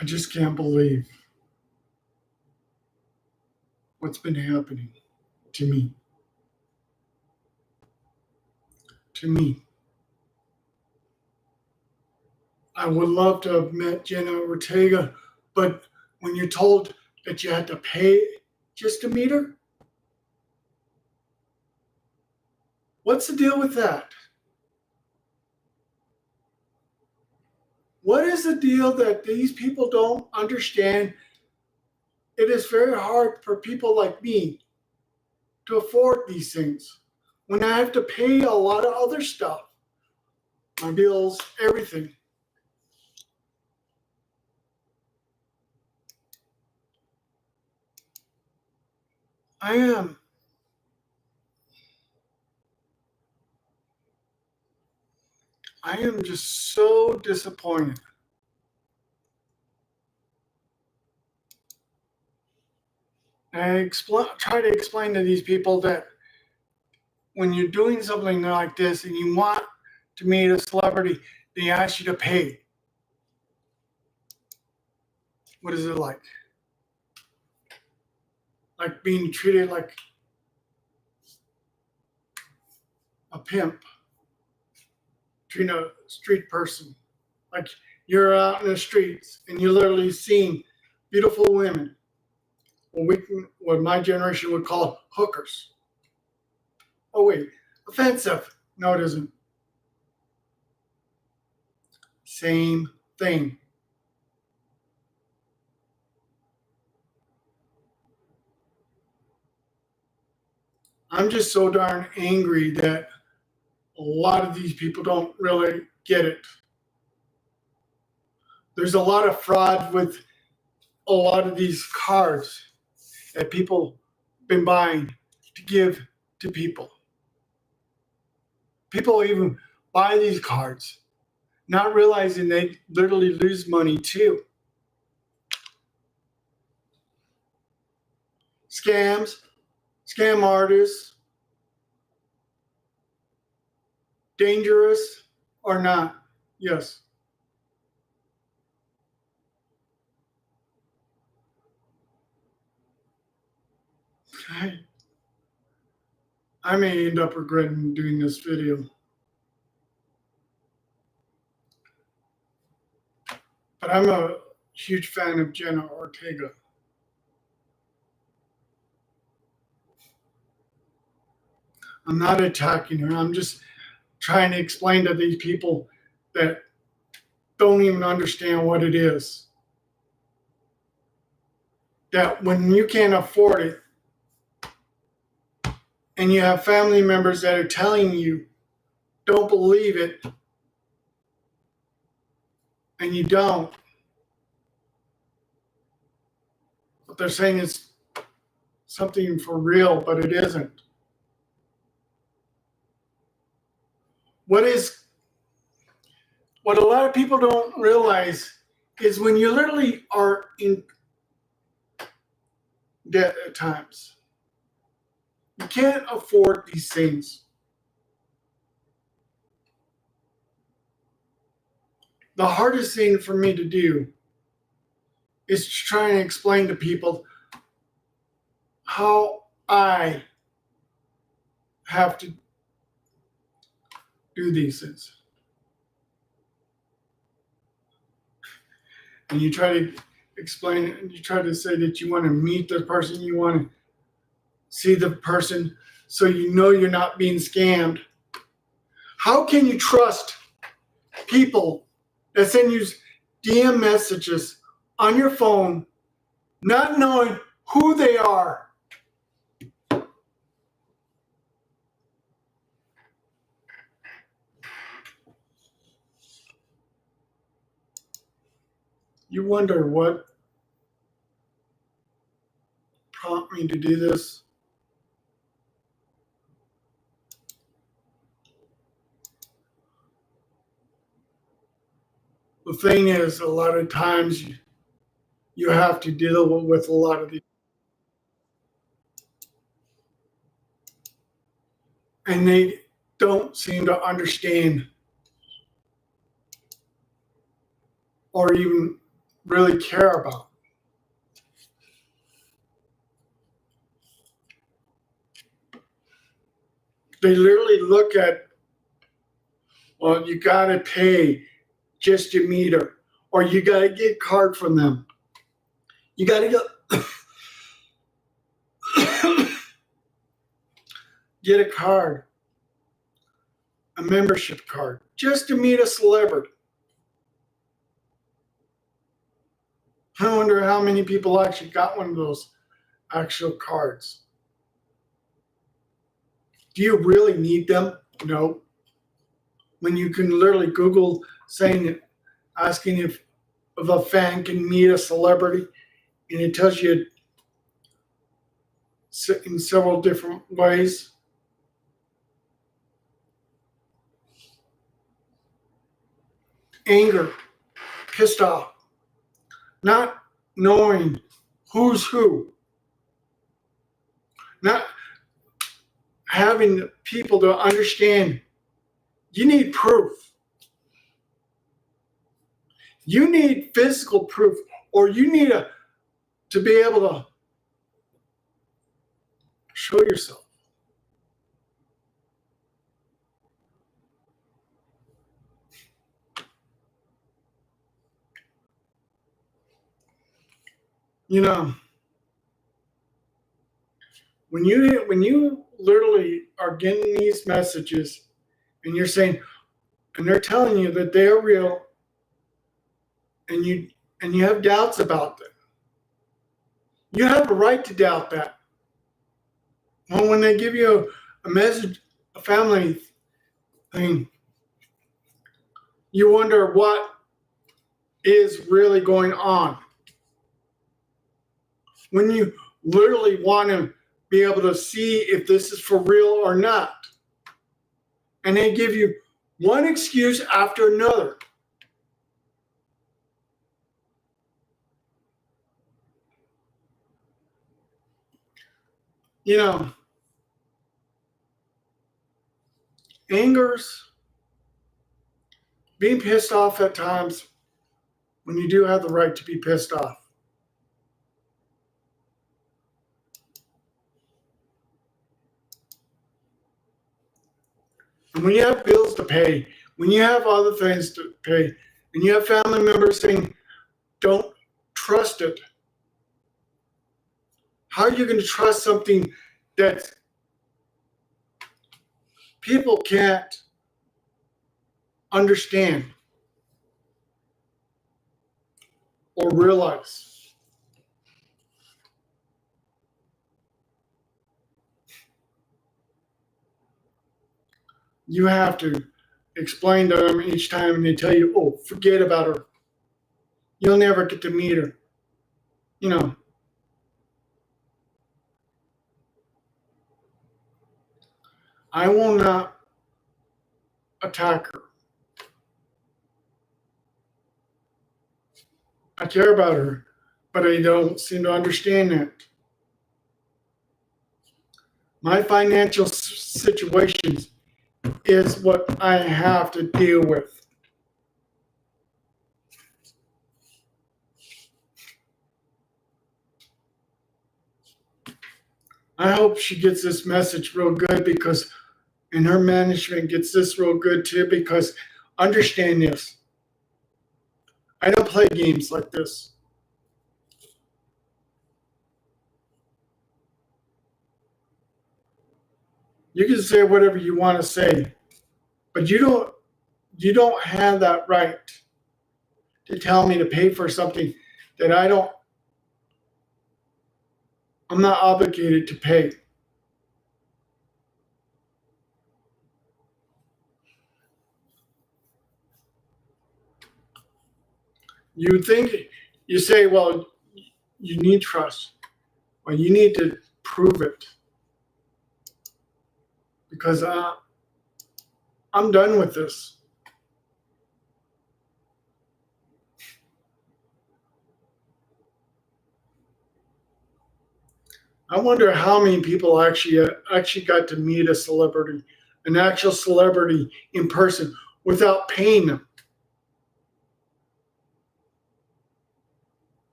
I just can't believe what's been happening to me. To me. I would love to have met Jenna Ortega, but when you're told that you had to pay just to meet her, what's the deal with that? What is the deal that these people don't understand? It is very hard for people like me to afford these things when I have to pay a lot of other stuff, my bills, everything. I am. I am just so disappointed. I try to explain to these people that when you're doing something like this and you want to meet a celebrity, they ask you to pay. What is it like? Like being treated like a pimp, treating a street person. Like you're out in the streets and you're literally seeing beautiful women, what my generation would call hookers. Oh, wait, offensive. No, it isn't. Same thing. I'm just so darn angry that a lot of these people don't really get it. There's a lot of fraud with a lot of these cards that people been buying to give to people. People even buy these cards, not realizing they literally lose money too. Scams, scam artists, dangerous or not? Yes. I may end up regretting doing this video. But I'm a huge fan of Jenna Ortega. I'm not attacking her. I'm just trying to explain to these people that don't even understand what it is. That when you can't afford it and you have family members that are telling you, don't believe it, and you don't, but they're saying it's something for real, but it isn't. What a lot of people don't realize is when you literally are in debt at times, you can't afford these things. The hardest thing for me to do is to try and explain to people how I have to do these things. And you try to explain it, and you try to say that you want to meet the person, you want to see the person so you know you're not being scammed. How can you trust people that send you DM messages on your phone, not knowing who they are? You wonder what prompted me to do this? The thing is, a lot of times you have to deal with a lot of these. And they don't seem to understand or even really care about. They literally look at, well, you got to pay just to meet her, or you got to get a card from them. You got to get a card, a membership card, just to meet a celebrity. I wonder how many people actually got one of those actual cards. Do you really need them? No. When you can literally Google asking if a fan can meet a celebrity, and it tells you in several different ways. Anger, pissed off, not knowing who's who, not having people to understand. You need proof. You need physical proof, or you need to be able to show yourself. You know, when you literally are getting these messages and you're saying, and they're telling you that they're real, and you have doubts about them, you have a right to doubt that. Well, when they give you a message, a family thing, you wonder what is really going on. When you literally want to be able to see if this is for real or not. And they give you one excuse after another. You know, angers, being pissed off at times when you do have the right to be pissed off. And when you have bills to pay, when you have other things to pay, and you have family members saying, don't trust it. How are you going to trust something that people can't understand or realize? You have to explain to them each time, and they tell you, oh, forget about her. You'll never get to meet her. You know, I will not attack her. I care about her, but I don't seem to understand that. My financial situations is what I have to deal with. I hope she gets this message real good, because, and her management gets this real good too, because understand this. I don't play games like this. You can say whatever you want to say, but you don't have that right to tell me to pay for something that I'm not obligated to pay. You think, you say, well, you need trust. Well, you need to prove it. Because I'm done with this. I wonder how many people actually got to meet a celebrity, an actual celebrity in person, without paying them.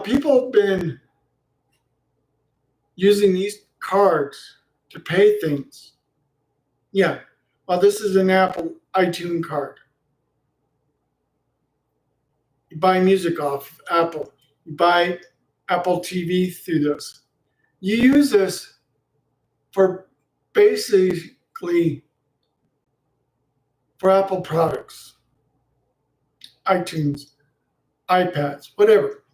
People have been using these cards to pay things. Yeah. Well, this is an Apple iTunes card. You buy music off Apple. You buy Apple TV through this. You use this for basically for Apple products, iTunes, iPads, whatever.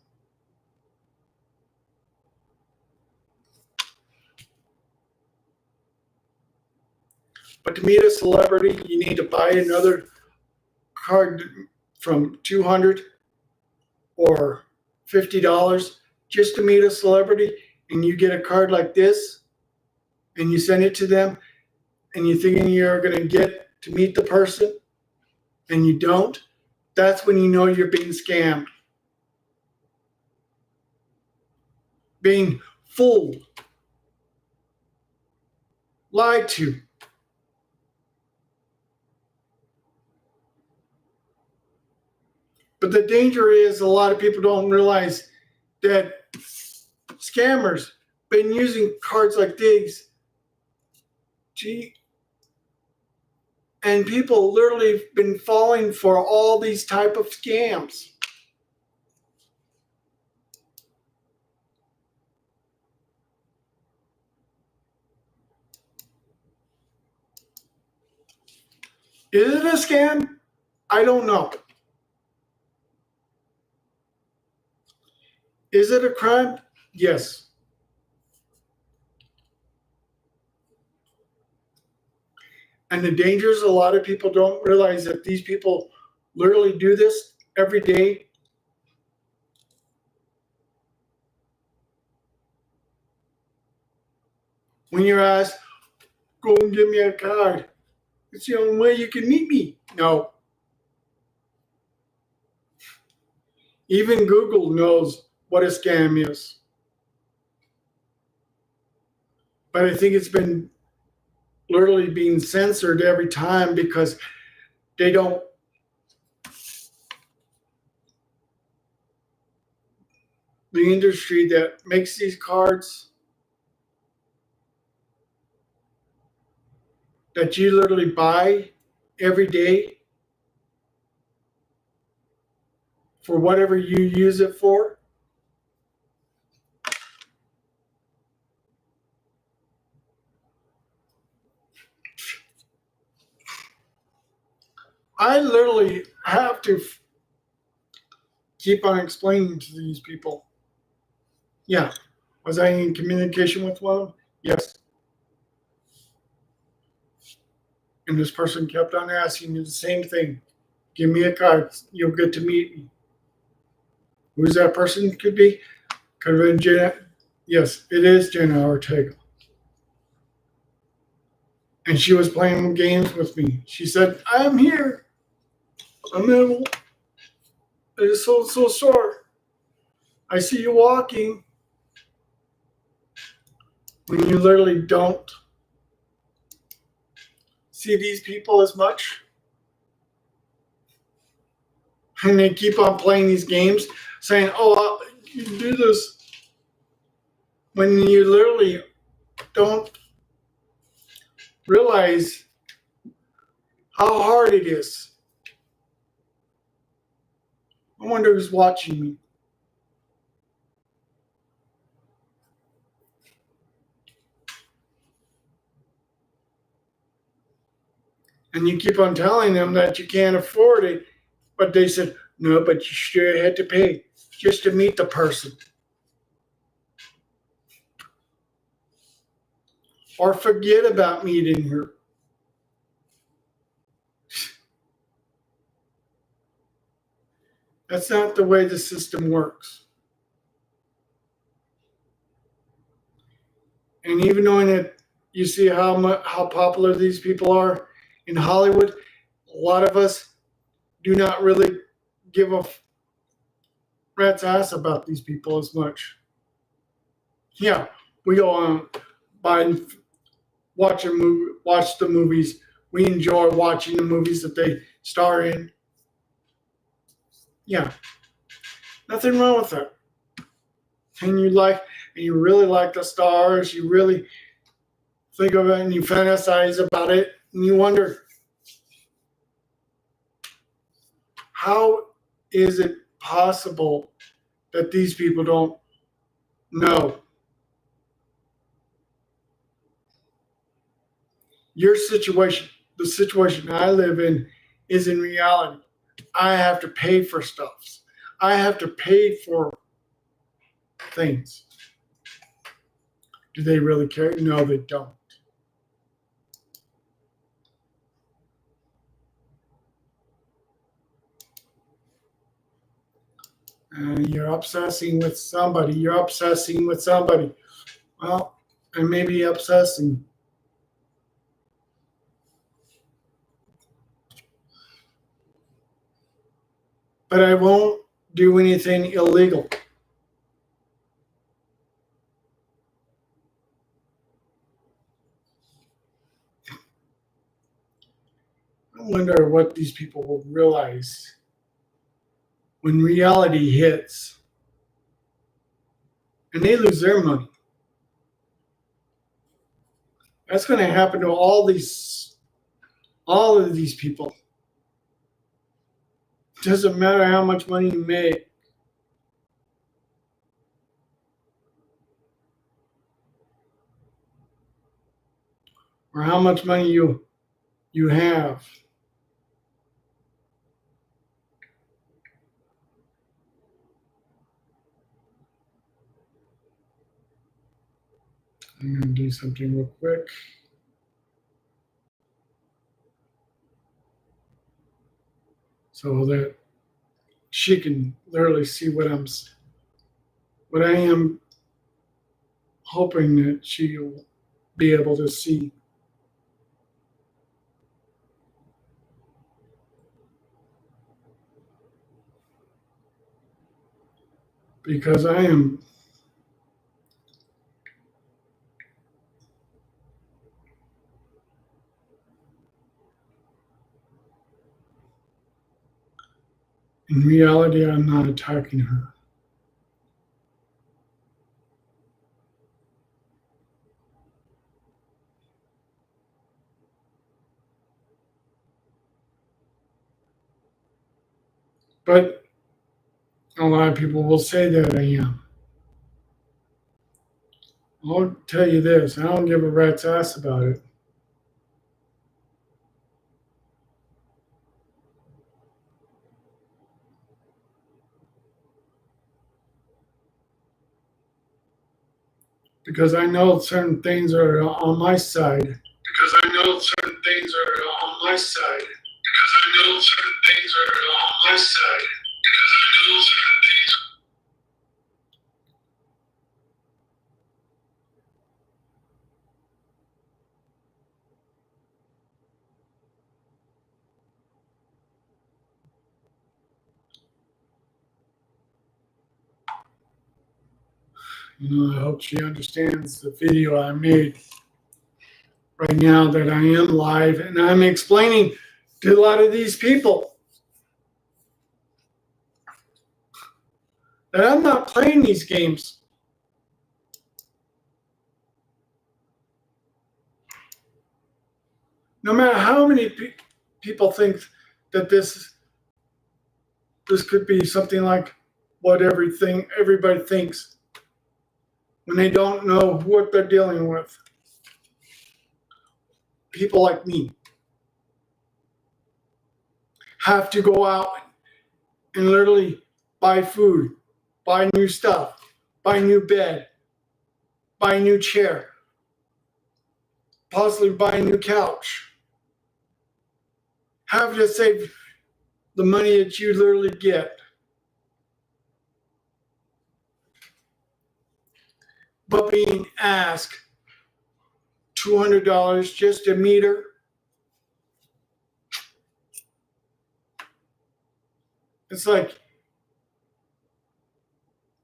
But to meet a celebrity, you need to buy another card from $200 or $50 just to meet a celebrity, and you get a card like this, and you send it to them, and you're thinking you're going to get to meet the person, and you don't. That's when you know you're being scammed, being fooled, lied to. But the danger is a lot of people don't realize that scammers been using cards like these. And people literally have been falling for all these type of scams. Is it a scam? I don't know. Is it a crime? Yes. And the dangers, a lot of people don't realize that these people literally do this every day. When you're asked, go and give me a card, it's the only way you can meet me. No. Even Google knows what a scam is. But I think it's been literally being censored every time because they don't. The industry that makes these cards that you literally buy every day for whatever you use it for. I literally have to keep on explaining to these people. Yeah. Was I in communication with one of them? Yes. And this person kept on asking me the same thing. Give me a card. You'll get to meet me. Who's that person could be? Could have been Jenna. Yes, it is Jenna Ortega. And she was playing games with me. She said, I'm here. I'm in a so store. I see you walking. When you literally don't see these people as much. And they keep on playing these games saying, oh, you can do this. When you literally don't realize how hard it is. I wonder who's watching me. And you keep on telling them that you can't afford it, but they said, no, but you sure had to pay just to meet the person. Or forget about meeting her. That's not the way the system works. And even knowing that you see how popular these people are in Hollywood, a lot of us do not really give a rat's ass about these people as much. Yeah, we go on by and watch the movies. We enjoy watching the movies that they star in. Yeah, nothing wrong with that. and you really like the stars, you really think of it and you fantasize about it, and you wonder, how is it possible that these people don't know? Your situation, the situation I live in, is in reality. I have to pay for stuff. I have to pay for things. Do they really care? No, they don't. You're obsessing with somebody. You're obsessing with somebody. Well, I may be obsessing, but I won't do anything illegal. I wonder what these people will realize when reality hits and they lose their money. That's going to happen to all of these people. It doesn't matter how much money you make. Or how much money you have. I'm going to do something real quick. So that she can literally see what I am hoping that she'll be able to see. Because I am in reality, I'm not attacking her. But a lot of people will say that I am. I'll tell you this, I don't give a rat's ass about it. Because I know certain things are on my side. Because I know certain things are on my side. Because I know certain things are on my side. Because I know certain things. I hope she understands the video I made right now, that I am live and I'm explaining to a lot of these people that I'm not playing these games. No matter how many people think that this could be something like what everybody thinks, when they don't know what they're dealing with. People like me have to go out and literally buy food, buy new stuff, buy new bed, buy a new chair, possibly buy a new couch. Have to save the money that you literally get. But being asked $200 just to meet her, it's like,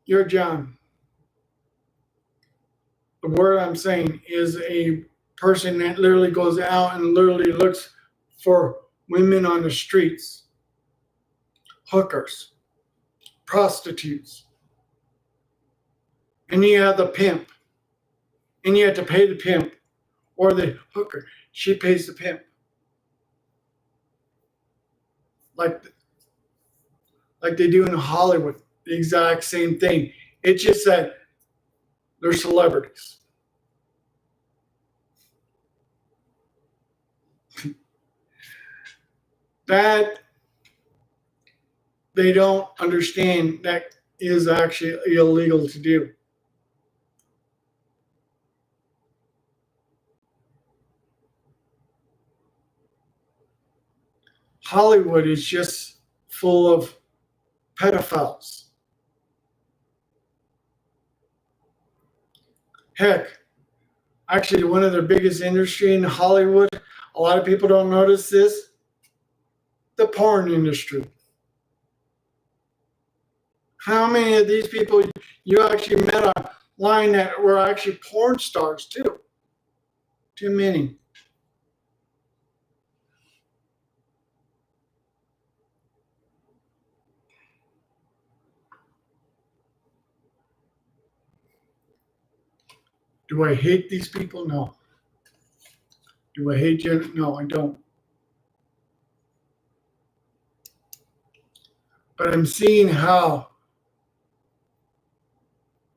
you're John. The word I'm saying is a person that literally goes out and literally looks for women on the streets, hookers, prostitutes. And you have the pimp, and you have to pay the pimp, or the hooker. She pays the pimp. Like they do in Hollywood, the exact same thing. It's just that they're celebrities. That they don't understand that is actually illegal to do. Hollywood is just full of pedophiles. Heck, actually, one of their biggest industry in Hollywood, a lot of people don't notice this, the porn industry. How many of these people you actually met online that were actually porn stars too? Too many. Do I hate these people? No. Do I hate Jenna? No, I don't. But I'm seeing how,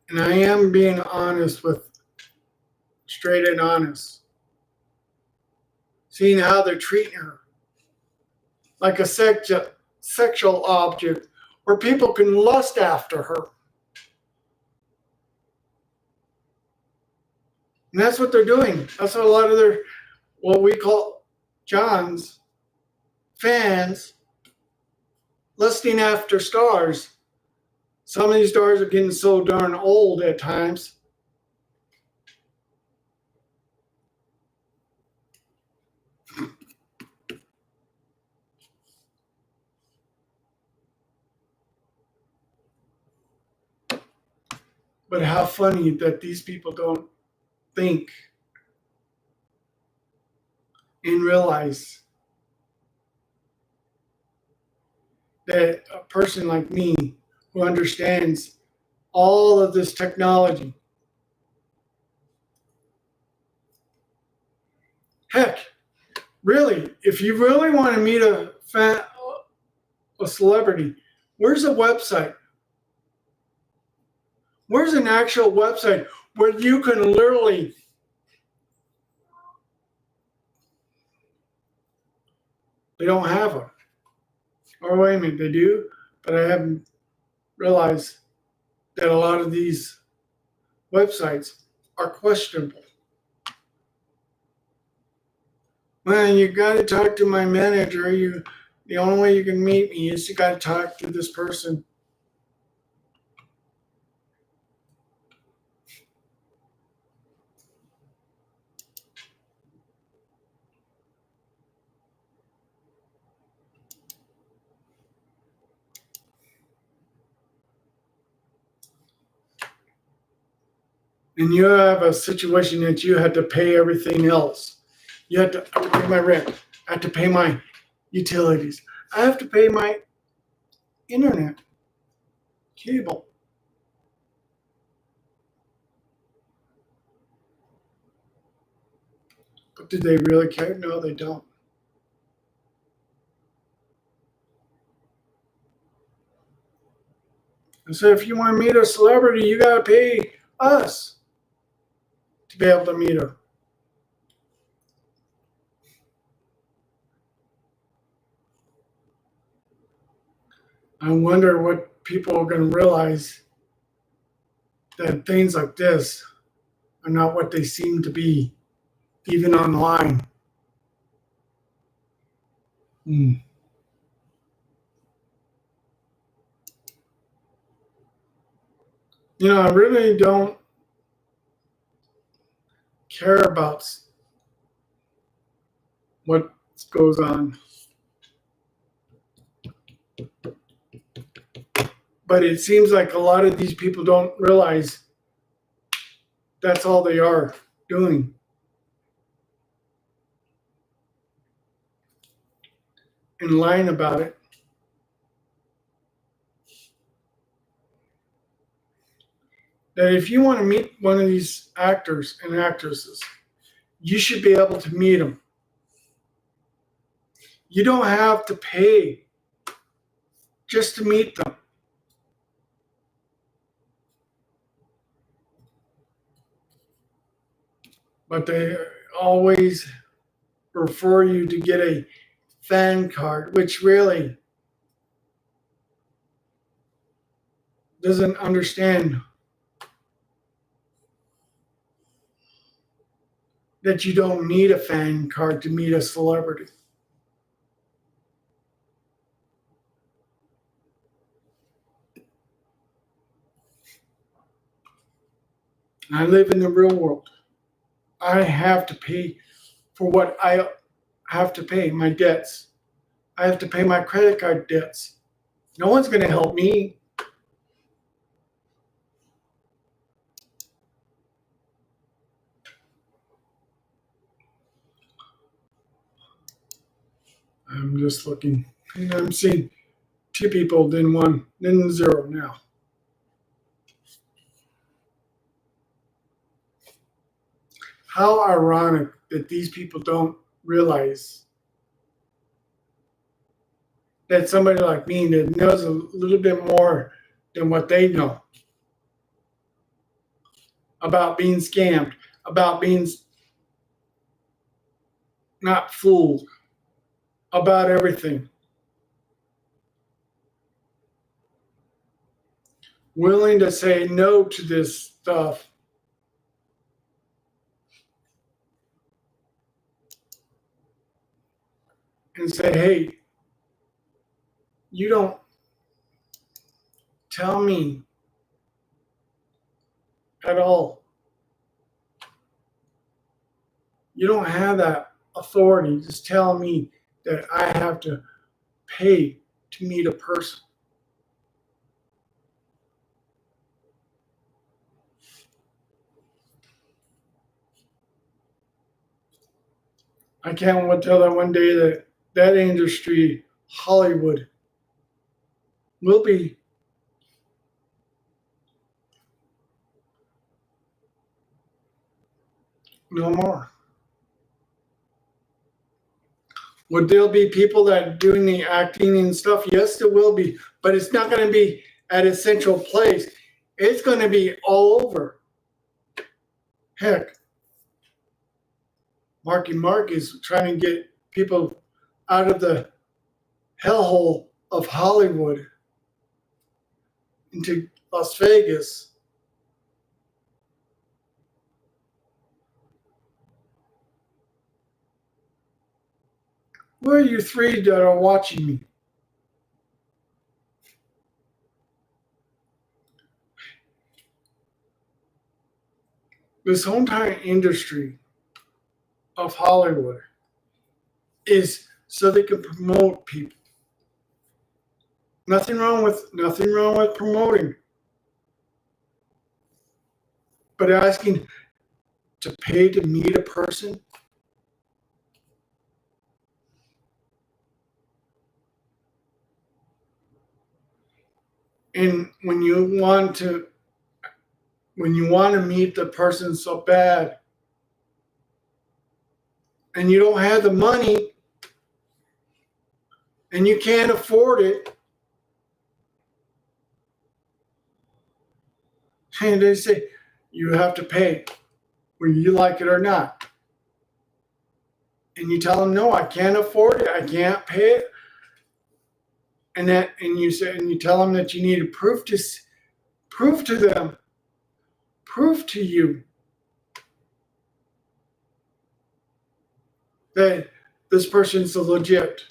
and I am being honest with, straight and honest, seeing how they're treating her like a sexual object where people can lust after her. And that's what they're doing. That's what a lot of their, what we call John's fans, lusting after stars. Some of these stars are getting so darn old at times. But how funny that these people don't think and realize that a person like me who understands all of this technology, heck, really, if you really want to meet a celebrity, where's a website? Where's an actual website where you can literally they don't have them. Or wait a minute, they do, but I haven't realized that a lot of these websites are questionable. Man, you got to talk to my manager. The only way you can meet me is you got to talk to this person. And you have a situation that you had to pay everything else. You had to pay my rent. I have to pay my utilities. I have to pay my internet, cable. But do they really care? No, they don't. And so if you want to meet a celebrity, you got to pay us to be able to meet her. I wonder what people are going to realize that things like this are not what they seem to be, even online. You know, I really don't care about what goes on. But it seems like a lot of these people don't realize that's all they are doing. And lying about it. that if you want to meet one of these actors and actresses, you should be able to meet them. You don't have to pay just to meet them. But they always refer you to get a fan card, which really doesn't understand that you don't need a fan card to meet a celebrity. I live in the real world. I have to pay for what I have to pay, my debts. I have to pay my credit card debts. No one's going to help me. I'm just looking, and I'm seeing 2 people, then 1, then 0 now. How ironic that these people don't realize that somebody like me that knows a little bit more than what they know about being scammed, about being not fooled, about everything. Willing to say no to this stuff. And say, hey, you don't tell me at all. You don't have that authority. Just tell me that I have to pay to meet a person. I can't wait till that one day that industry, Hollywood, will be no more. Would there be people that are doing the acting and stuff? Yes, there will be, but it's not going to be at a central place. It's going to be all over. Heck, Marky Mark is trying to get people out of the hellhole of Hollywood into Las Vegas. Where are you 3 that are watching me? This whole entire industry of Hollywood is so they can promote people. Nothing wrong with promoting. But asking to pay to meet a person, and when you want to meet the person so bad and you don't have the money and you can't afford it, and they say you have to pay whether you like it or not, and you tell them no, I can't afford it, I can't pay it, and you tell them that you need to prove to them, prove to you that this person's legit.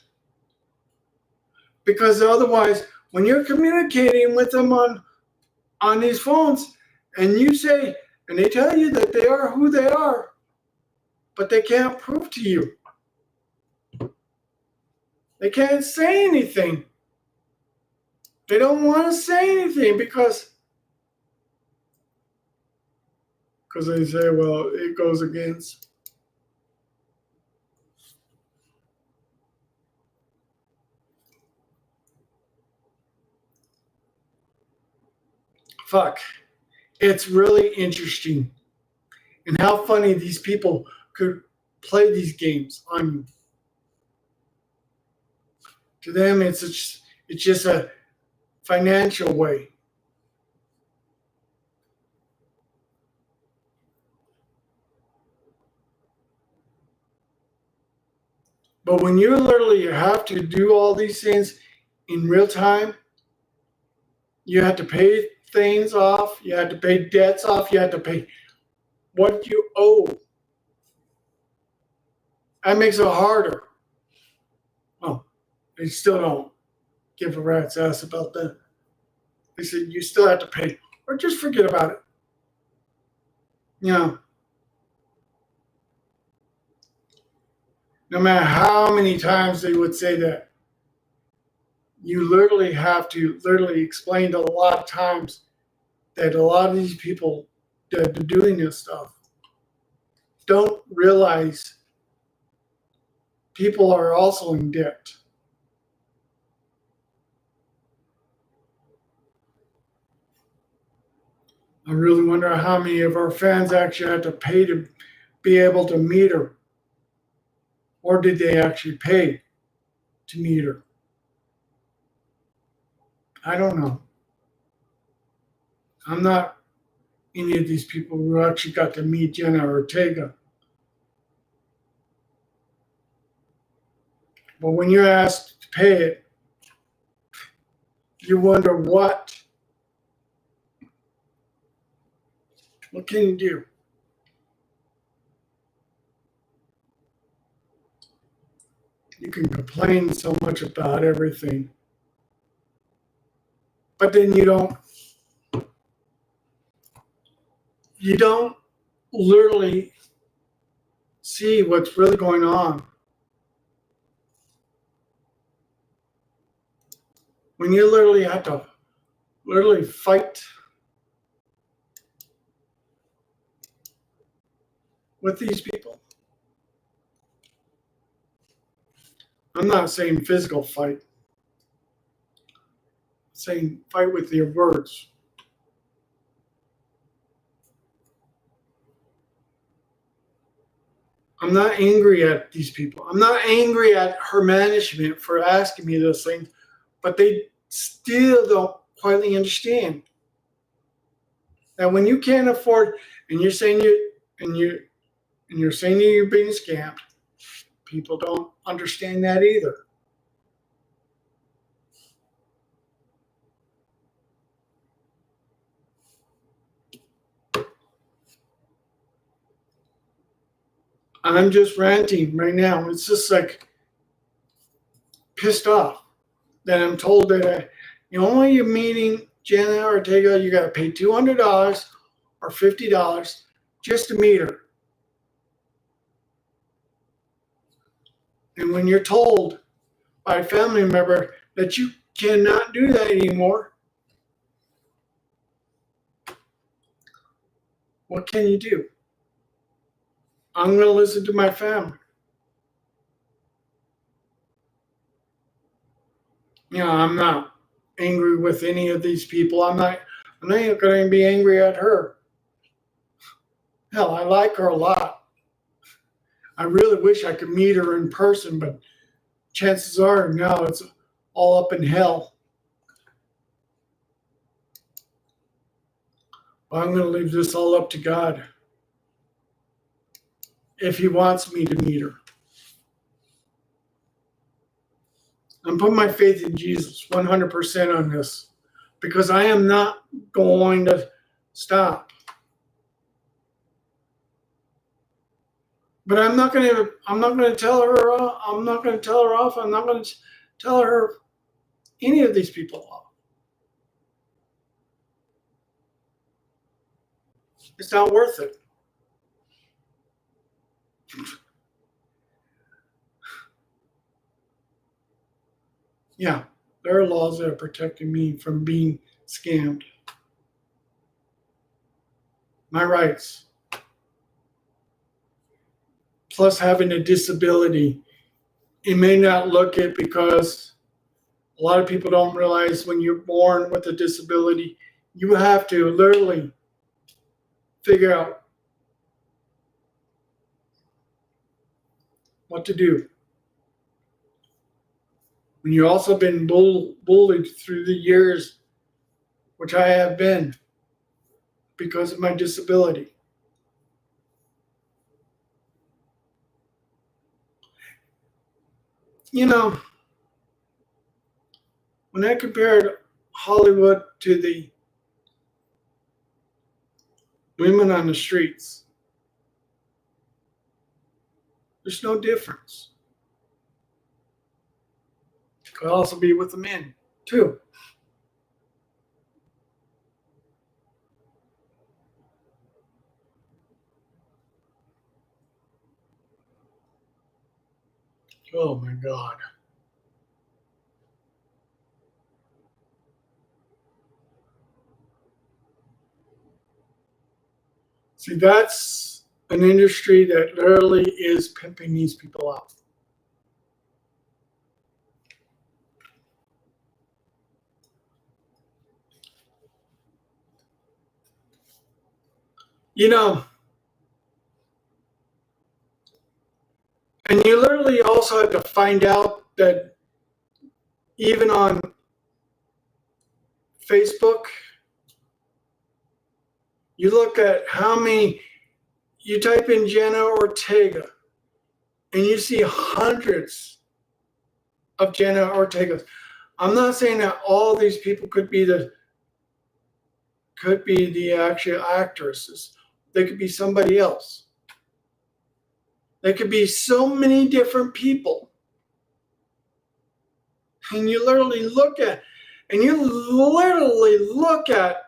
Because otherwise, when you're communicating with them on these phones, and they tell you that they are who they are, but they can't prove to you. They can't say anything. They don't want to say anything because they say, well, it goes against. Fuck. It's really interesting, and how funny these people could play these games on you. To them, it's just a financial way. But when you literally have to do all these things in real time, you have to pay things off, you have to pay debts off, you have to pay what you owe. That makes it harder. Oh, they still don't give a rat's ass about that. They said you still have to pay, or just forget about it. You know, no matter how many times they would say that, you literally have to literally explain to a lot of times that a lot of these people that are doing this stuff don't realize people are also in debt. I really wonder how many of our fans actually had to pay to be able to meet her. Or did they actually pay to meet her? I don't know. I'm not any of these people who actually got to meet Jenna Ortega. But when you're asked to pay it, you wonder what can you do? You can complain so much about everything, but then you don't literally see what's really going on. When you literally have to literally fight with these people. I'm not saying physical fight. I'm saying fight with your words. I'm not angry at these people. I'm not angry at her management for asking me those things, but they still don't quietly understand that when you can't afford, and you're saying you're saying you're being scammed, people don't understand that either. I'm just ranting right now. It's just like pissed off that I'm told that when you're meeting Jenna Ortega, you got to pay $200 or $50 just to meet her. And when you're told by a family member that you cannot do that anymore, what can you do? I'm going to listen to my family. I'm not angry with any of these people. I'm not going to be angry at her. Hell, I like her a lot. I really wish I could meet her in person, but chances are now it's all up in hell. But I'm going to leave this all up to God. If He wants me to meet her. I'm putting my faith in Jesus 100% on this, because I am not going to stop. But I'm not going to tell her. I'm not going to tell her off. I'm not going to tell her any of these people off. It's not worth it. Yeah, there are laws that are protecting me from being scammed. My rights. Plus having a disability. It may not look it, because a lot of people don't realize when you're born with a disability, you have to literally figure out what to do. When you've also been bullied through the years, which I have been because of my disability. You know, when I compared Hollywood to the women on the streets, there's no difference. Could also be with the men, too. Oh my God. See, that's an industry that literally is pimping these people out. You know, and you literally also have to find out that even on Facebook, you look at how many, you type in Jenna Ortega, and you see hundreds of Jenna Ortegas. I'm not saying that all these people could be the actual actresses. They could be somebody else. They could be so many different people. And you literally look at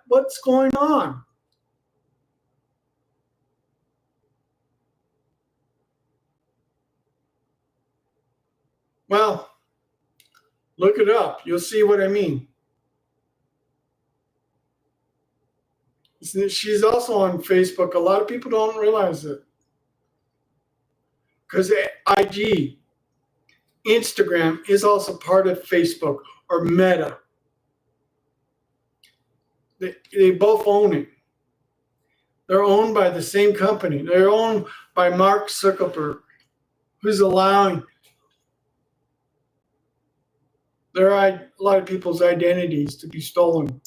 what's going on. Well, look it up. You'll see what I mean. She's also on Facebook. A lot of people don't realize it. Because IG, Instagram is also part of Facebook or Meta. They both own it. They're owned by the same company. They're owned by Mark Zuckerberg, who's allowing a lot of people's identities to be stolen.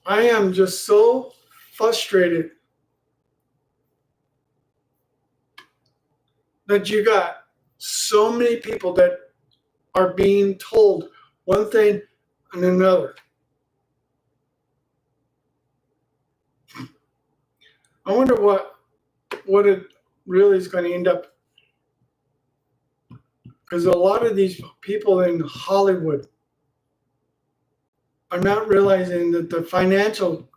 I am just so frustrated that you got so many people that are being told one thing and another. I wonder what it really is going to end up. Because a lot of these people in Hollywood are not realizing that the financial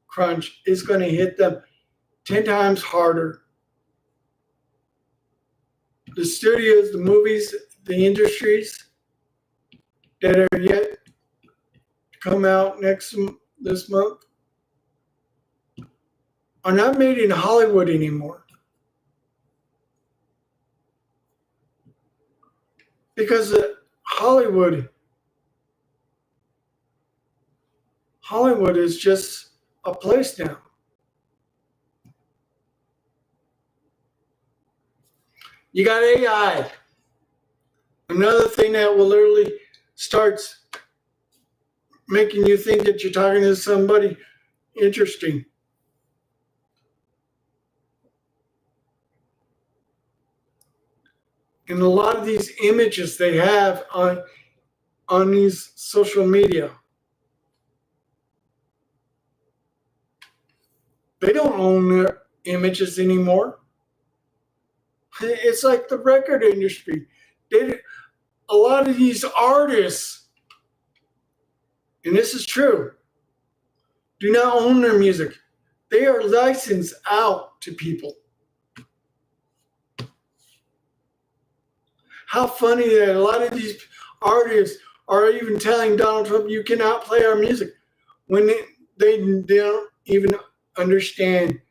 crunch is going to hit them 10 times harder. The studios, the movies, the industries that are yet to come out this month are not made in Hollywood anymore. Because Hollywood is just a place now. You got AI. Another thing that will literally starts making you think that you're talking to somebody interesting. And a lot of these images they have on these social media, they don't own their images anymore. It's like the record industry. A lot of these artists, and this is true, do not own their music. They are licensed out to people. How funny that a lot of these artists are even telling Donald Trump, you cannot play our music, when they don't even understand.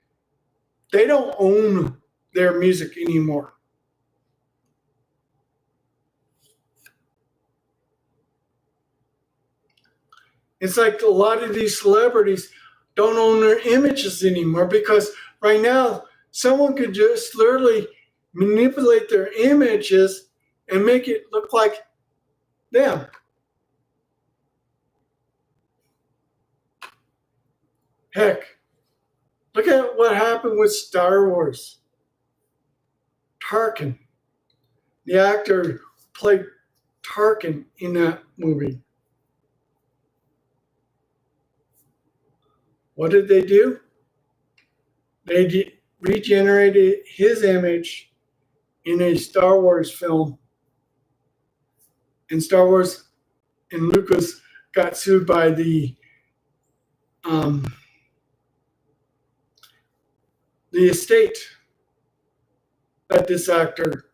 They don't own their music anymore. It's like a lot of these celebrities don't own their images anymore because right now someone could just literally manipulate their images and make it look like them. Heck, look at what happened with Star Wars. Tarkin, the actor who played Tarkin in that movie. What did they do? They regenerated his image in a Star Wars film. And Star Wars and Lucas got sued by um, the estate that this actor.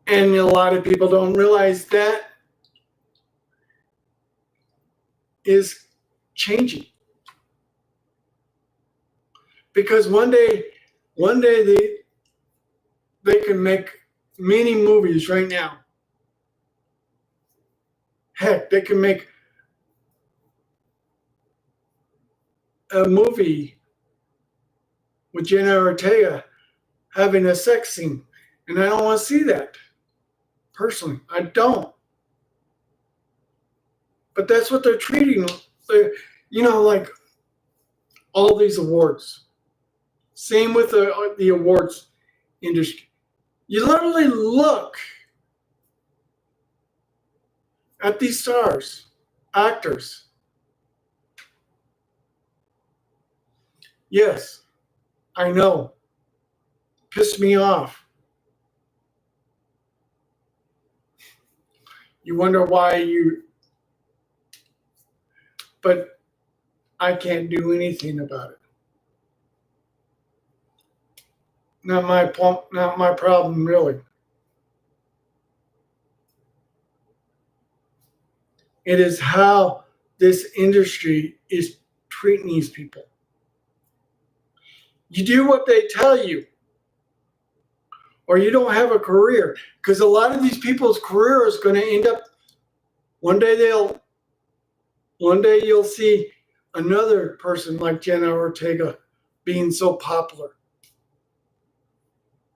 And a lot of people don't realize that is changing. Because one day they can make many movies right now. Heck, they can make a movie with Jenna Ortega having a sex scene. And I don't want to see that. Personally, I don't. But that's what they're treating. Like all these awards. Same with the awards industry. You literally look at these stars, actors. Yes, I know. Pissed me off. You wonder why but I can't do anything about it. Not my problem, really. It is how this industry is treating these people. You do what they tell you, or you don't have a career. Because a lot of these people's career is going to end up one day you'll see another person like Jenna Ortega being so popular.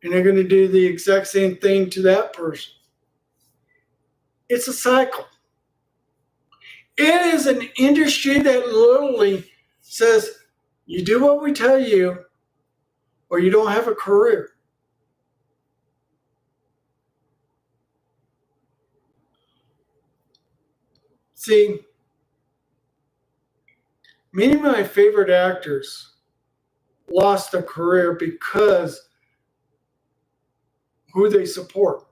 And they're going to do the exact same thing to that person. It's a cycle. It is an industry that literally says, you do what we tell you, or you don't have a career. See, many of my favorite actors lost a career because who they support.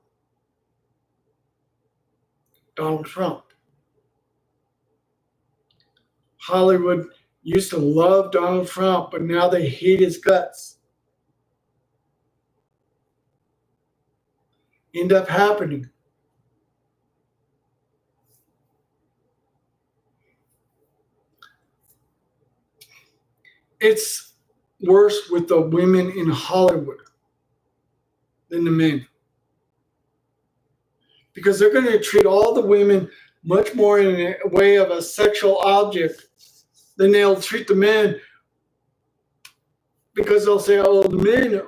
Donald Trump. Hollywood used to love Donald Trump, but now they hate his guts. End up happening. It's worse with the women in Hollywood than the men. Because they're going to treat all the women much more in a way of a sexual object than they'll treat the men, because they'll say, oh, the men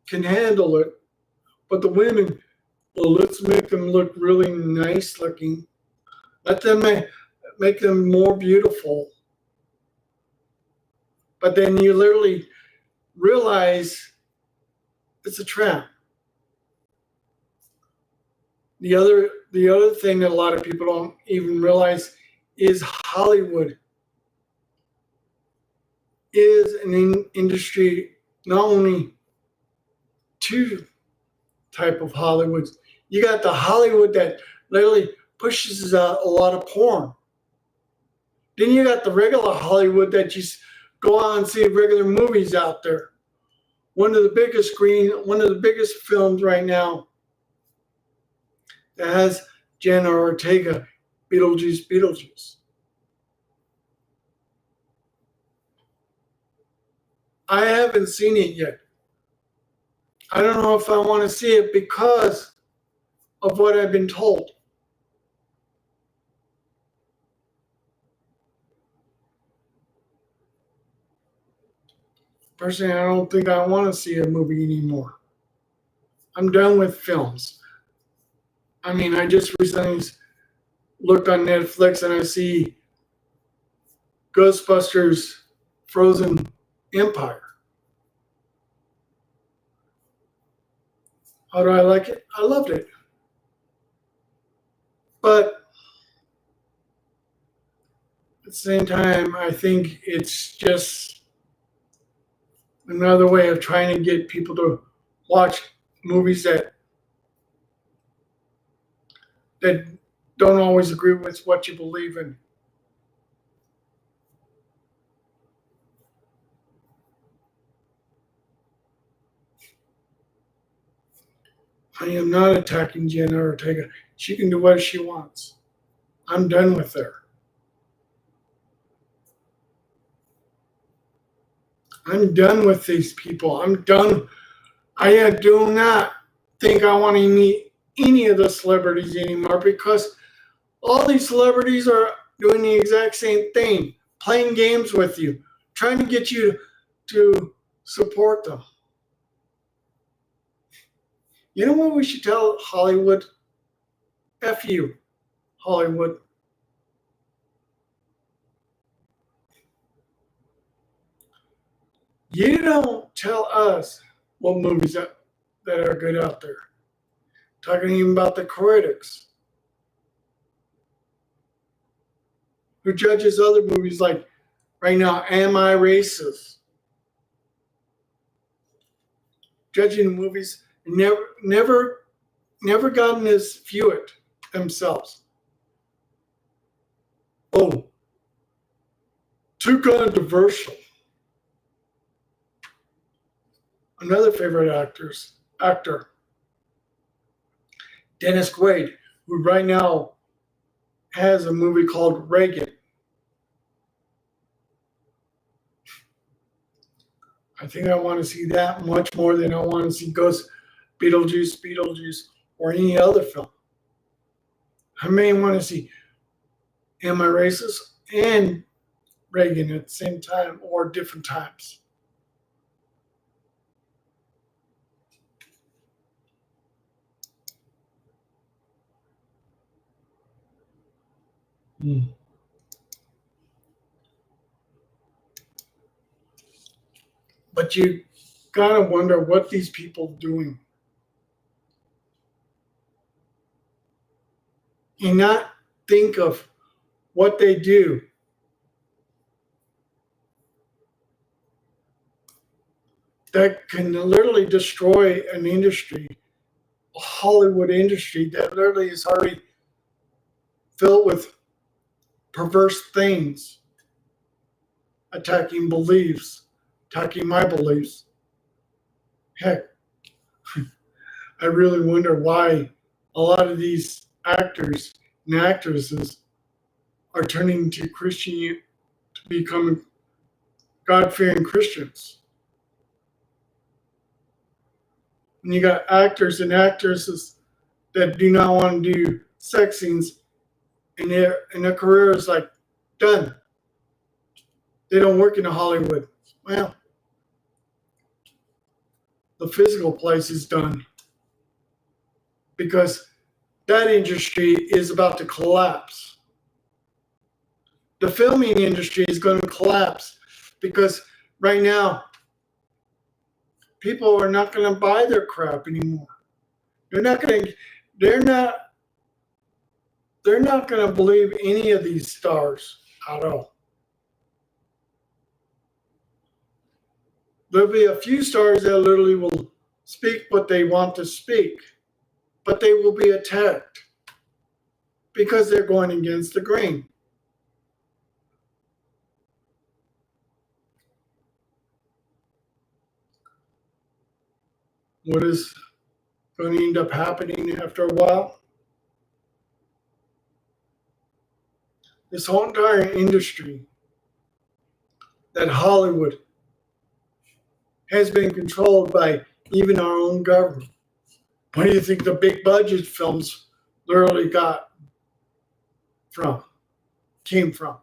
can handle it, but the women, well, let's make them look really nice looking. Let them make them more beautiful. But then you literally realize it's a trap. The other thing that a lot of people don't even realize is Hollywood is an industry, not only two type of Hollywoods. You got the Hollywood that literally pushes out a lot of porn. Then you got the regular Hollywood that you go out and see regular movies out there. One of the biggest films right now that has Jenna Ortega, Beetlejuice. I haven't seen it yet. I don't know if I want to see it because of what I've been told. Personally, I don't think I want to see a movie anymore. I'm done with films. I mean, I just recently looked on Netflix and I see Ghostbusters Frozen Empire. How do I like it? I loved it. But at the same time, I think it's just another way of trying to get people to watch movies that don't always agree with what you believe in. I am not attacking Jenna Ortega. She can do what she wants. I'm done with her. I'm done with these people. I'm done. I do not think I want to meet any of the celebrities anymore because all these celebrities are doing the exact same thing, playing games with you, trying to get you to support them. You know what we should tell Hollywood? F you, Hollywood. You don't tell us what movies that are good out there. Talking even about the critics who judges other movies like right now, Am I Racist? Judging movies never gotten this view it themselves. Oh, too controversial. Another favorite actor, Dennis Quaid, who right now has a movie called Reagan. I think I want to see that much more than I want to see Beetlejuice, or any other film. I may want to see Am I Racist and Reagan at the same time or different times. But you gotta wonder what these people doing. And not think of what they do. That can literally destroy an industry, a Hollywood industry that literally is already filled with perverse things, attacking beliefs, attacking my beliefs. Heck, I really wonder why a lot of these actors and actresses are turning to Christianity to become God-fearing Christians. And you got actors and actresses that do not want to do sex scenes, and their career is like done. They don't work in Hollywood. Well, the physical place is done because that industry is about to collapse. The filming industry is going to collapse because right now people are not going to buy their crap anymore. They're not going to. They're not. They're not going to believe any of these stars at all. There'll be a few stars that literally will speak what they want to speak, but they will be attacked because they're going against the grain. What is going to end up happening after a while? This whole entire industry that Hollywood has been controlled by even our own government. Where do you think the big budget films literally came from?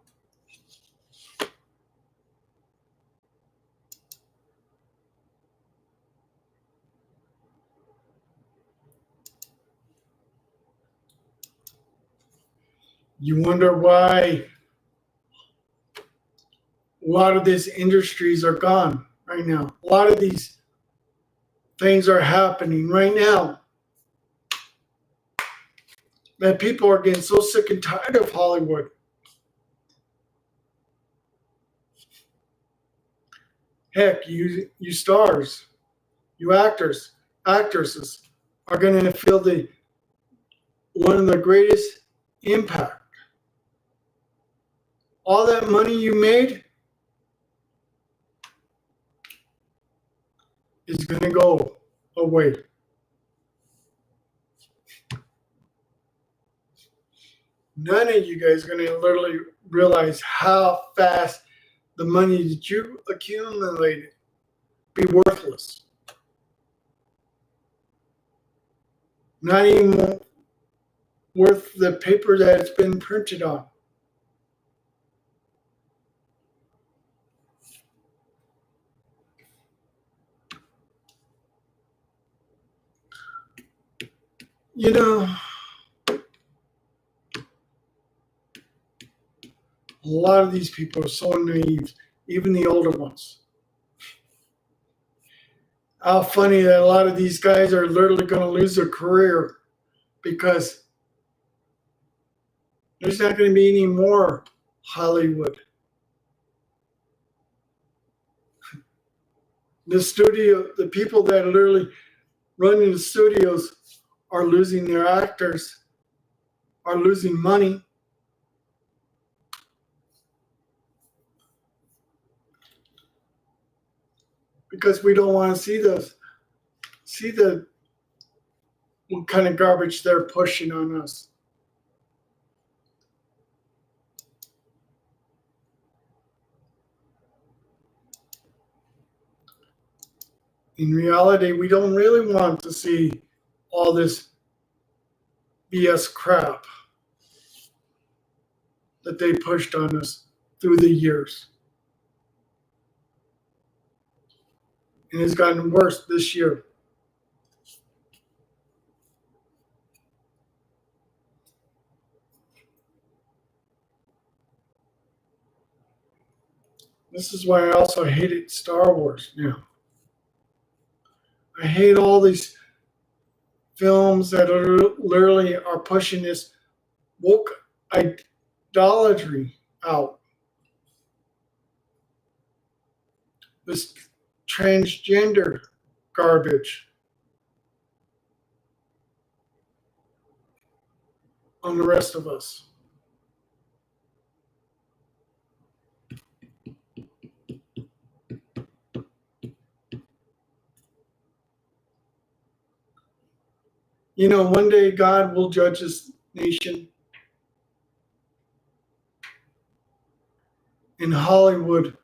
You wonder why a lot of these industries are gone right now. A lot of these things are happening right now. That people are getting so sick and tired of Hollywood. Heck, you stars, you actors, actresses are going to feel the one of the greatest impact. All that money you made is going to go away. None of you guys are going to literally realize how fast the money that you accumulated be worthless. Not even worth the paper that it's been printed on. You know, a lot of these people are so naive, even the older ones. How funny that a lot of these guys are literally going to lose their career because there's not going to be any more Hollywood. The studio, the people that are literally running the studios are losing their actors, are losing money. Because we don't want to see the what kind of garbage they're pushing on us. In reality, we don't really want to see all this BS crap that they pushed on us through the years. And it's gotten worse this year. This is why I also hated Star Wars now. I hate all these films that are literally are pushing this woke idolatry out. This transgender garbage on the rest of us. You know, one day God will judge this nation. And Hollywood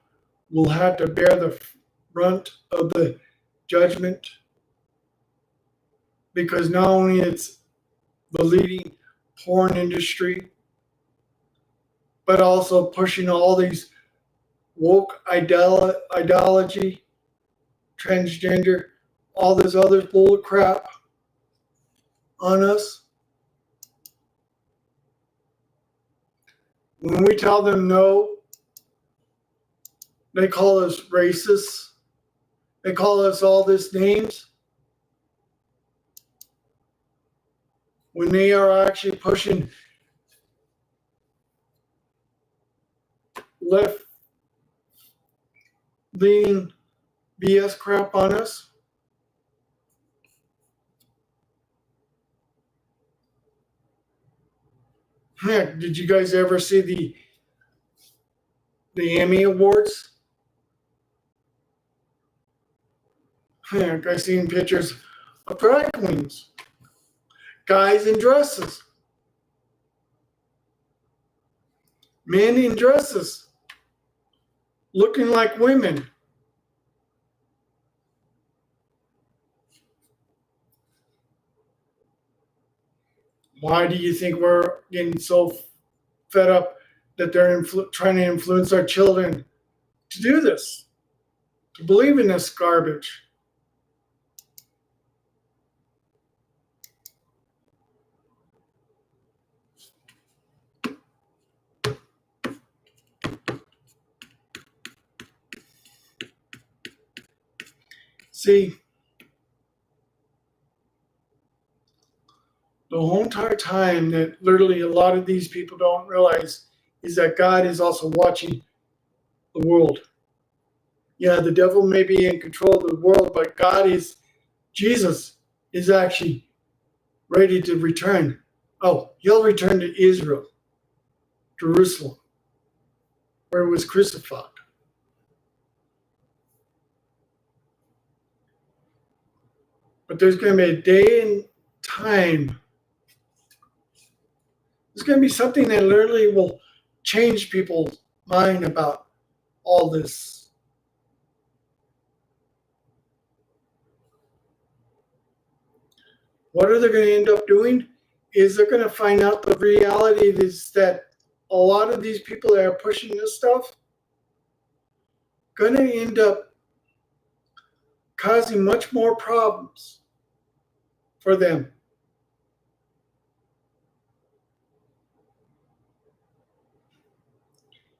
will have to bear the brunt of the judgment because not only it's the leading porn industry, but also pushing all these woke ideology, transgender, all this other bull crap on us. When we tell them no, they call us racists. They call us all these names. When they are actually pushing left leaning BS crap on us. Heck, did you guys ever see the Emmy Awards? Heck, I seen pictures of drag queens, guys in dresses, men in dresses, looking like women. Why do you think we're getting so fed up that they're trying to influence our children to do this, to believe in this garbage? See, the whole entire time that literally a lot of these people don't realize is that God is also watching the world. Yeah, the devil may be in control of the world, but Jesus is actually ready to return. Oh, he'll return to Israel, Jerusalem, where he was crucified. But there's going to be a day and time. There's going to be something that literally will change people's mind about all this. What are they going to end up doing? Is they're going to find out the reality is that a lot of these people that are pushing this stuff going to end up causing much more problems for them.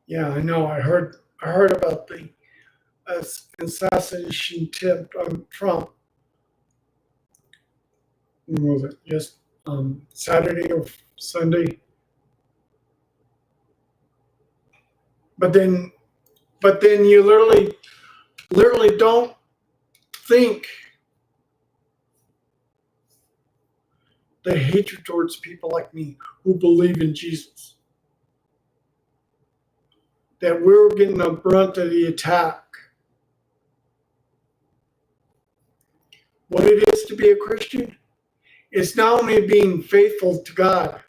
Yeah, I know. I heard about the assassination attempt on Trump. When was it? Just Saturday or Sunday. But then you literally don't think the hatred towards people like me who believe in Jesus, that we're getting the brunt of the attack. What it is to be a Christian, it's not only being faithful to God,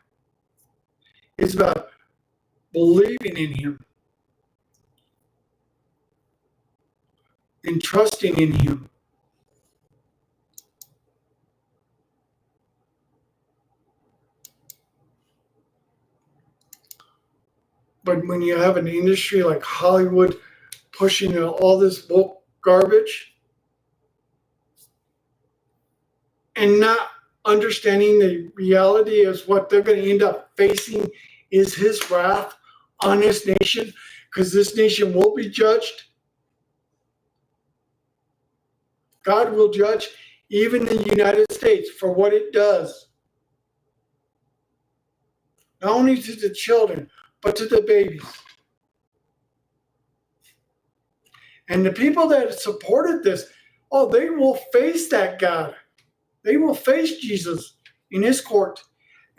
it's about believing in Him and trusting in Him. But when you have an industry like Hollywood pushing all this woke garbage and not understanding the reality is what they're going to end up facing is His wrath on this nation, because this nation will be judged. God will judge even the United States for what it does. Not only to the children, but to the babies. And the people that supported this, oh, they will face that God. They will face Jesus in His court.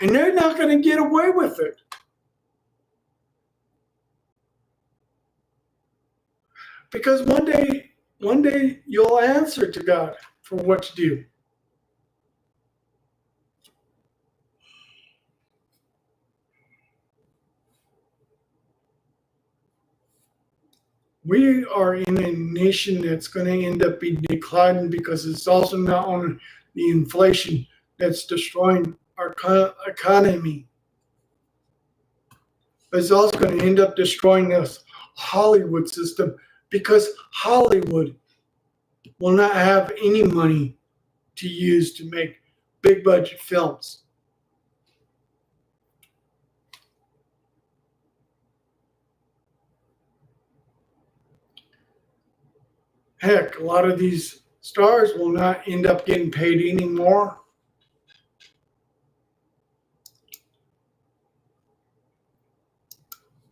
And they're not going to get away with it. Because one day you'll answer to God for what to do. We are in a nation that's going to end up being declining, because it's also not only the inflation that's destroying our economy, but it's also going to end up destroying this Hollywood system, because Hollywood will not have any money to use to make big budget films. Heck, a lot of these stars will not end up getting paid anymore.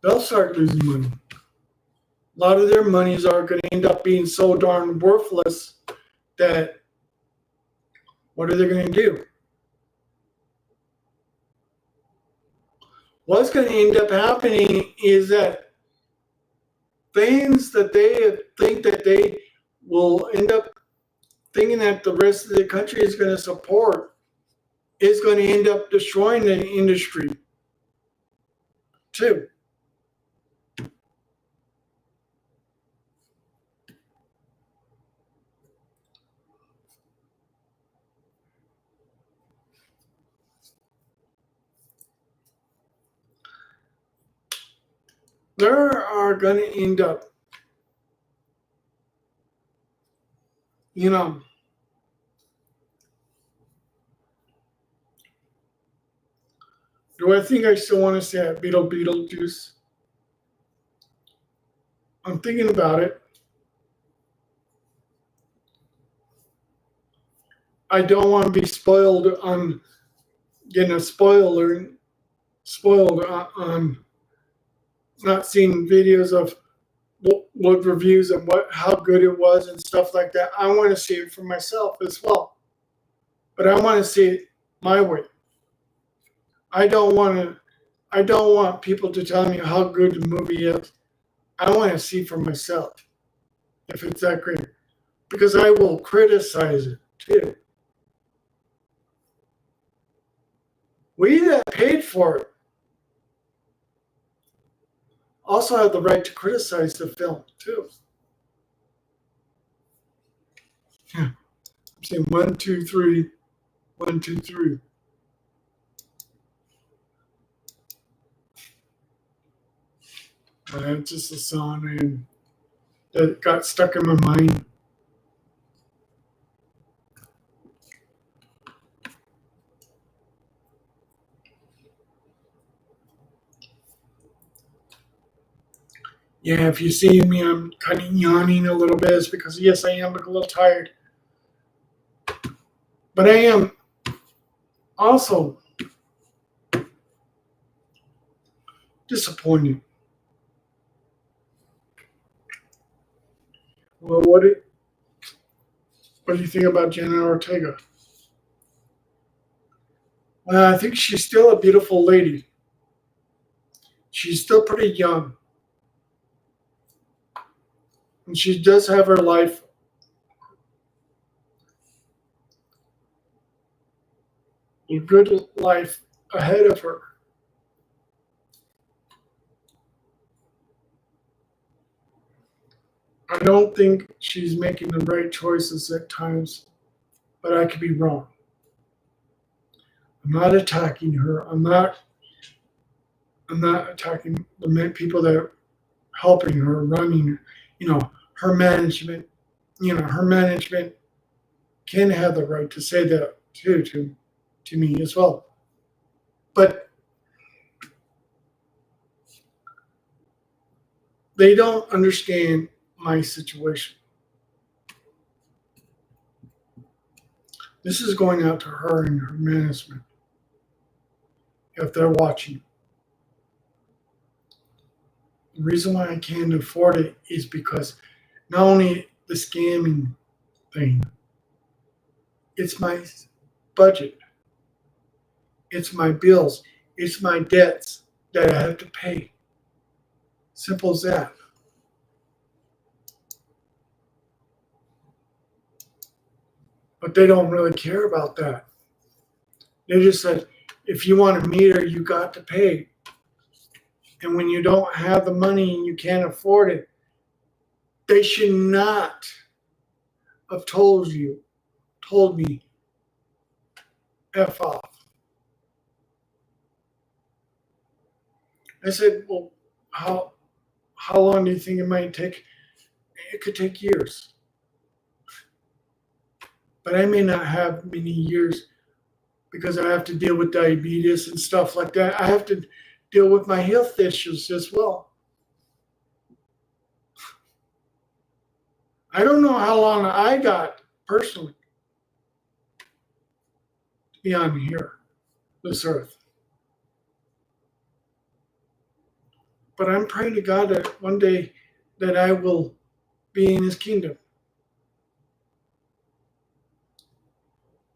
They'll start losing money. A lot of their monies are going to end up being so darn worthless that what are they going to do? What's going to end up happening is that things that they think that they will end up thinking that the rest of the country is going to support is going to end up destroying the industry too. There are going to end up, do I think I still want to say Beetlejuice? I'm thinking about it. I don't want to be spoiled on getting a spoiled on not seeing videos of what reviews and how good it was and stuff like that. I want to see it for myself as well, but I want to see it my way. I don't want to. I don't want people to tell me how good the movie is. I want to see for myself if it's that great, because I will criticize it too. We that paid for it also have the right to criticize the film too. Yeah, I'm saying 1, 2, 3, 1, 2, 3. It's just a song that got stuck in my mind. Yeah, if you see me, I'm kind of yawning a little bit. It's because, yes, I am a little tired. But I am also disappointed. Well, what do you think about Jenna Ortega? Well, I think she's still a beautiful lady. She's still pretty young. And she does have her life, a good life ahead of her. I don't think she's making the right choices at times, but I could be wrong. I'm not attacking her. I'm not attacking the people that are helping her, running, her management. Her management can have the right to say that too to me as well. But they don't understand my situation. This is going out to her and her management if they're watching. The reason why I can't afford it is because not only the scamming thing, it's my budget, it's my bills, it's my debts that I have to pay. Simple as that. But they don't really care about that. They just said, if you want to meet her, you got to pay. And when you don't have the money and you can't afford it, they should not have told me, F off. I said, well, how long do you think it might take? It could take years. But I may not have many years because I have to deal with diabetes and stuff like that. I have to deal with my health issues as well. I don't know how long I got personally to be on here, this earth. But I'm praying to God that one day that I will be in his kingdom.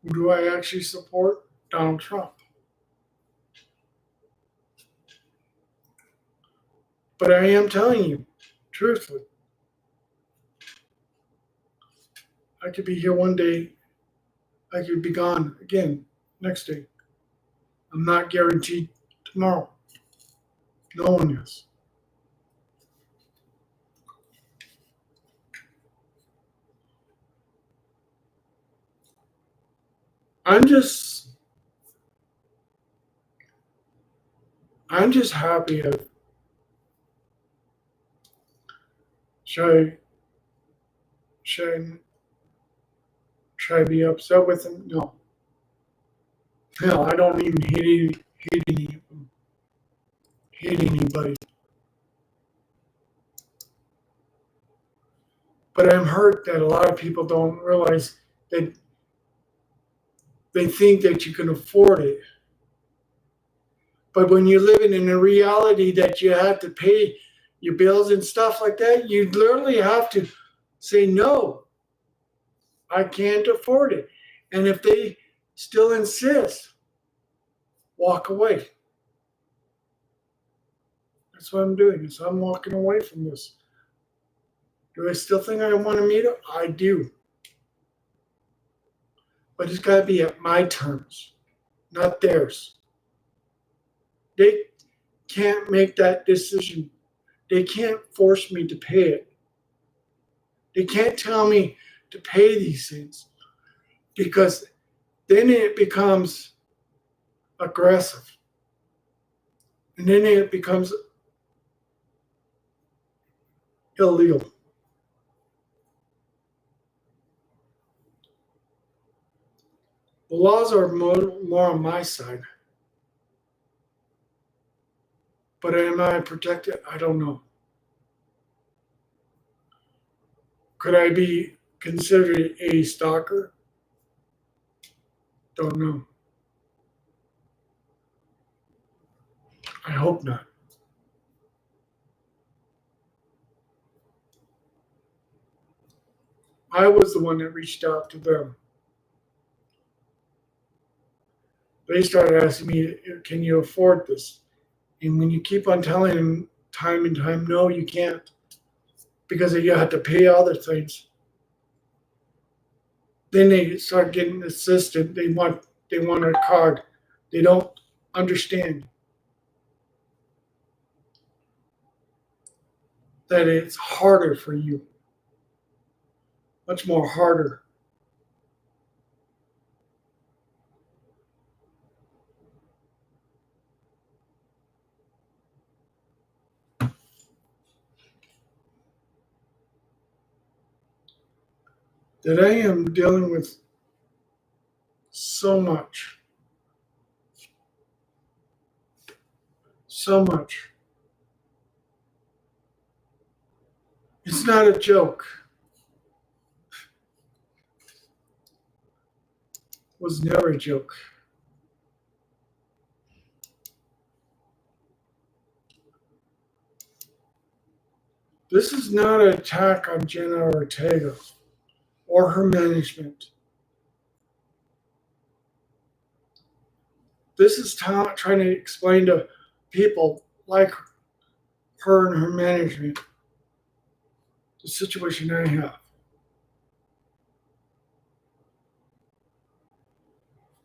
Who do I actually support? Donald Trump. But I am telling you, truthfully, I could be here one day, I could be gone again next day. I'm not guaranteed tomorrow. No one is. I'm just happy. Should I try to be upset with him? No. Hell, I don't even hate anybody. But I'm hurt that a lot of people don't realize that they think that you can afford it. But when you're living in a reality that you have to pay your bills and stuff like that, you literally have to say, no, I can't afford it. And if they still insist, walk away. That's what I'm doing. Is I'm walking away from this. Do I still think I want to meet them? I do. But it's got to be at my terms, not theirs. They can't make that decision. They can't force me to pay it. They can't tell me to pay these things because then it becomes aggressive. And then it becomes illegal. The laws are more on my side. But am I protected? I don't know. Could I be considered a stalker? Don't know. I hope not. I was the one that reached out to them. They started asking me, can you afford this? And when you keep on telling them time and time, no, you can't, because you have to pay other things. Then they start getting insistent. They want a card. They don't understand that it's harder for you, much more harder. That I am dealing with so much. So much. It's not a joke. It was never a joke. This is not an attack on Jenna Ortega or her management. This is trying to explain to people like her and her management the situation I have.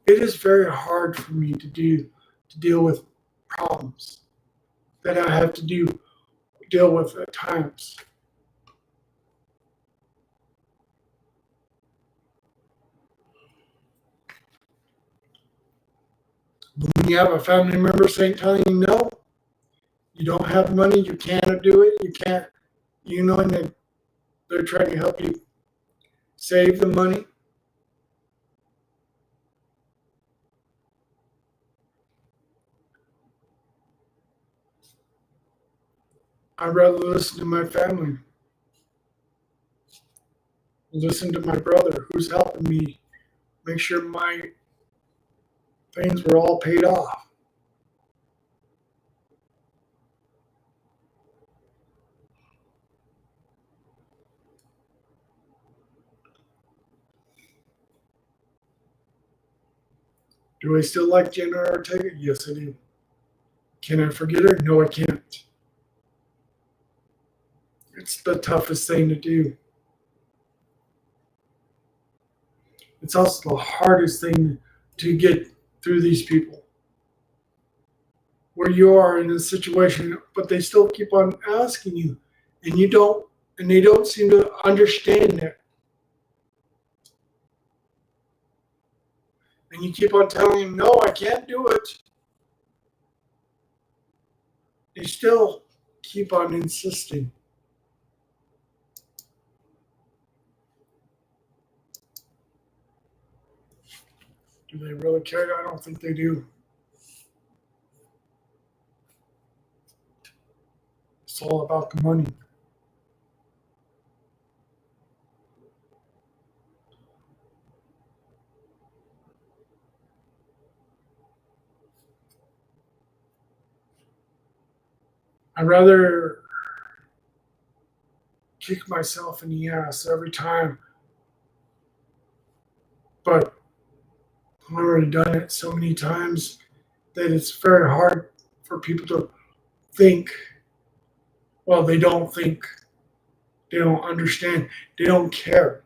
It is very hard for me to deal with problems that I have to deal with at times. When you have a family member telling you no, you don't have money, you can't do it, you can't, and they're trying to help you save the money. I'd rather listen to my family, listen to my brother who's helping me make sure my things were all paid off. Do I still like Jenna Ortega? Yes, I do. Can I forget her? No, I can't. It's the toughest thing to do. It's also the hardest thing to get through these people. Where you are in a situation, but they still keep on asking you, and they don't seem to understand that. And you keep on telling them, no, I can't do it. They still keep on insisting. Do they really care? I don't think they do. It's all about the money. I'd rather kick myself in the ass every time, but I've already done it so many times that it's very hard for people to think. Well, they don't think, they don't understand, they don't care.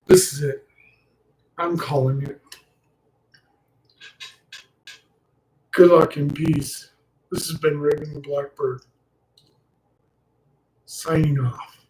This is it. I'm calling it. Good luck and peace. This has been Raven the Blackbird, signing off.